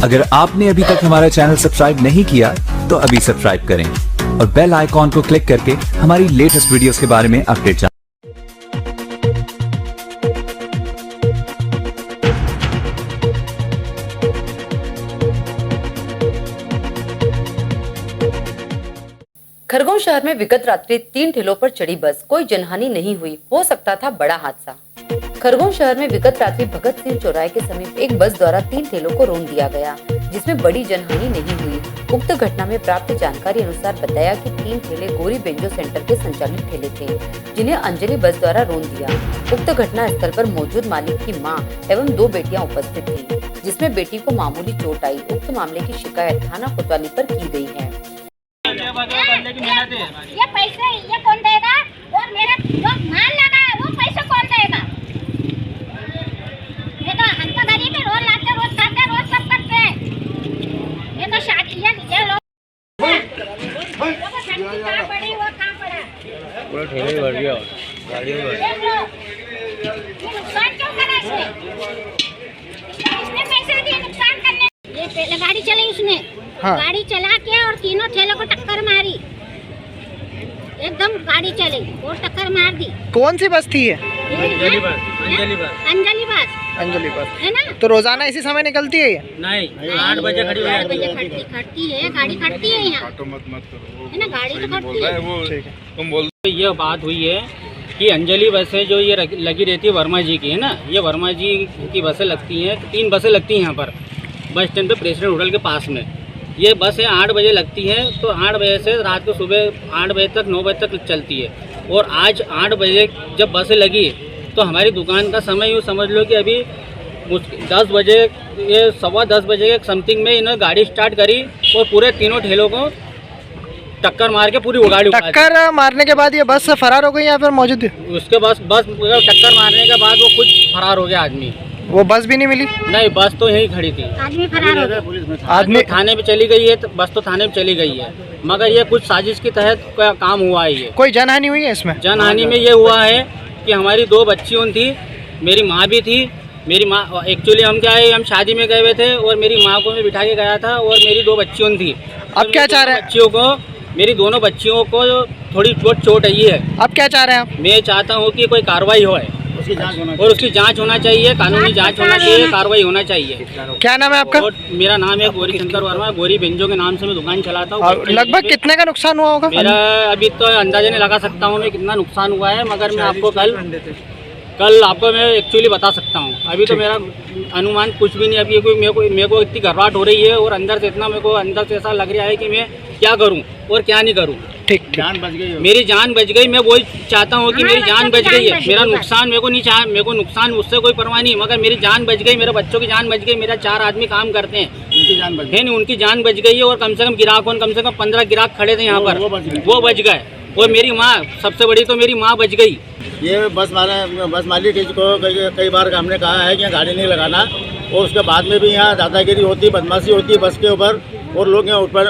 अगर आपने अभी तक हमारा चैनल सब्सक्राइब नहीं किया तो अभी सब्सक्राइब करें और बेल आइकॉन को क्लिक करके हमारी लेटेस्ट वीडियोस के बारे में अपडेट जानें। खरगोन शहर में विगत रात्रि 3 ठेलों पर चढ़ी बस, कोई जनहानि नहीं हुई, हो सकता था बड़ा हादसा। खरगोन शहर में विगत रात्रि भगत सिंह चौराहे के समीप एक बस द्वारा 3 ठेलों को रौंद दिया गया, जिसमें बड़ी जनहानि नहीं हुई। उक्त घटना में प्राप्त जानकारी अनुसार बताया कि 3 ठेले गौरी बेंजो सेंटर के संचालित ठेले थे, जिन्हें अंजलि बस द्वारा रौंद दिया। उक्त घटना स्थल पर मौजूद मालिक की मां एवं 2 बेटियां उपस्थित थी, जिसमें बेटी को मामूली चोट आई। उक्त मामले की शिकायत थाना कोतवाली पर की गई है। ये पैसे ये कौन देगा और मेरा जो माल लगा है वो पैसे कौन देगा? ये तो हम तो गरीब है, रोज लाते रोज खाते रोज सब करते हैं। ये तो शादी ये लोग कहाँ पड़ी वो कहाँ पड़ा? पूरा ठेले भर गया, गाड़ी में ये नुकसान क्यों करा इसने? इसने पैसे दिए नुकसान करने। ये पहले गाड़ी चलाई उसने, हाँ। गाड़ी चला के और तीनों ठेलों को टक्कर मारी, एकदम गाड़ी चली और टक्कर मार दी। कौन सी बस थी ये? अंजलि बस। अंजलि बस है ना? तो रोजाना इसी समय निकलती है ये? नहीं, 8 बजे खड़ी है। 8 बजे खड़ती है, गाड़ी खड़ती है यहाँ। मत करो है ना, गाड़ी तो खड़ती है। तुम बोल। ये बात हुई है कि अंजलि बसें जो ये लगी रहती है वर्मा जी की, है ना, ये वर्मा जी की बसें लगती हैं, 3 बसें लगती हैं यहाँ पर बस स्टैंड पे प्रेसिडेंट होटल के पास में। ये बसें 8 बजे लगती हैं, तो 8 बजे से रात को सुबह 8 बजे तक 9 बजे तक चलती है। और आज 8 बजे जब बसें लगी तो हमारी दुकान का समय यूँ समझ लो कि अभी 10 बजे, ये 10:15 बजे के समथिंग में इन्होंने गाड़ी स्टार्ट करी और पूरे तीनों ठेलों को टक्कर मार के पूरी गाड़ी टक्कर मारने के बाद ये बस से फरार हो गई या फिर मौजूद? उसके बाद बस टक्कर मारने के बाद वो खुद फरार हो गया आदमी। वो बस भी नहीं मिली? नहीं, बस तो यहीं खड़ी थी। आदमी फरार हो गया। आदमी थाने में चली गई है, तो बस तो थाने में चली गई है, मगर ये कुछ साजिश के तहत काम हुआ है। ये कोई जनहानि हुई है इसमें? जनहानि में ये हुआ है कि हमारी 2 बच्चियों थी, मेरी माँ भी थी। मेरी माँ एक्चुअली हम क्या है, हम शादी में गए हुए थे और मेरी माँ को मैं बिठा के गया था और मेरी 2 बच्चियों थी। अब क्या चाह रहे हैं? मेरी दोनों बच्चियों को थोड़ी बहुत चोट आई है। अब क्या चाह रहे हैं आप? मैं चाहता हूँ कि कोई कार्रवाई हो और उसकी जांच होना चाहिए, कानूनी जांच होना चाहिए, कार्रवाई होना चाहिए। क्या नाम है आपका? मेरा नाम है गौरी शंकर वर्मा, गौरी बेंजो के नाम से मैं दुकान चलाता हूँ। लगभग कितने का नुकसान हुआ होगा? मेरा अभी तो अंदाजा नहीं लगा सकता हूँ मैं कितना नुकसान हुआ है, मगर मैं आपको कल आपको मैं एक्चुअली बता सकता हूँ। अभी तो मेरा अनुमान कुछ भी नहीं। अभी मेरे को इतनी घबराहट हो रही है और अंदर से इतना मेरे को अंदर से ऐसा लग रहा है कि मैं क्या करूँ और क्या नहीं करूँ। ठीक, जान बच गई, मेरी जान बच गई। मैं वही चाहता हूँ कि मेरी जान बच गई है। मेरा नुकसान मेरे को नहीं चाह, मेरे को नुकसान उससे कोई परवाह नहीं, मगर मेरी जान बच गई, मेरे बच्चों की जान बच गई। मेरा 4 आदमी काम करते हैं, उनकी जान बच गई, उनकी जान बच गई है। और कम से कम गिराकों, कम से कम 15 गिराक खड़े थे यहाँ पर, वो बच गए। और मेरी माँ, सबसे बड़ी तो मेरी माँ बच गई। ये बस मालिक को कई बार हमने कहा है कि यहाँ गाड़ी नहीं लगाना, और उसके बाद में भी यहाँ दादागिरी होती, बदमाशी होती है बस के ऊपर, और लोग यहाँ ऊपर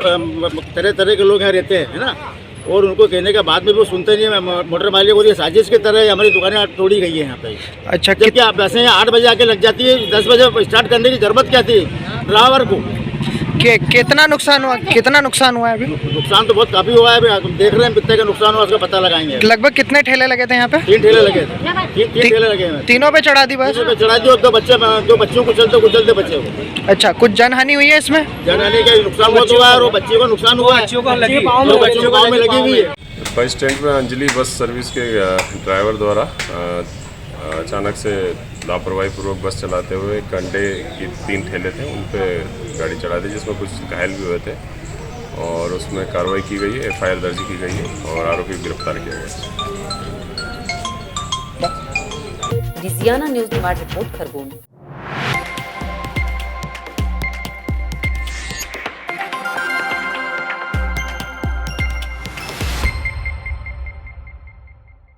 तरह तरह के लोग यहाँ रहते हैं, है ना। और उनको कहने के बाद में भी वो सुनते नहीं है। मोटर मालिक को ये साजिश की तरह हमारी दुकानें तोड़ी गई है यहाँ पे। अच्छा, जबकि आप बसें यहाँ 8 बजे आके लग जाती है, 10 बजे स्टार्ट करने की जरूरत क्या थी ड्राइवर को? कितना नुकसान हुआ? कितना नुकसान हुआ है अभी? नुकसान तो बहुत काफी हुआ है। अभी देख रहे हैं कितने का नुकसान हुआ, उसका पता लगाएंगे। लगभग कितने ठेले लगे थे यहाँ पे? 3 ठेले लगे थे। 3 ठेले लगे हैं। तीनों पे चढ़ा दी बस? चढ़ा दी और 2 बच्चों को चलते बच्चे को। अच्छा, कुछ जनहानि हुई है इसमें? जनहानि का नुकसान बहुत हुआ है और बच्चे को नुकसान हुआ है, बच्चों को पाँव में लगी हुई है। बस स्टैंड में अंजलि बस सर्विस के ड्राइवर द्वारा अचानक से लापरवाही पूर्वक बस चलाते हुए कंडे की 3 ठेले थे, उन पे गाड़ी चढ़ा दी, जिसमें कुछ घायल भी हुए थे। और उसमें कार्रवाई की गई है, FIR दर्ज की गई है और आरोपी गिरफ्तार किया गया है। Digiana news Nimar report Khargone.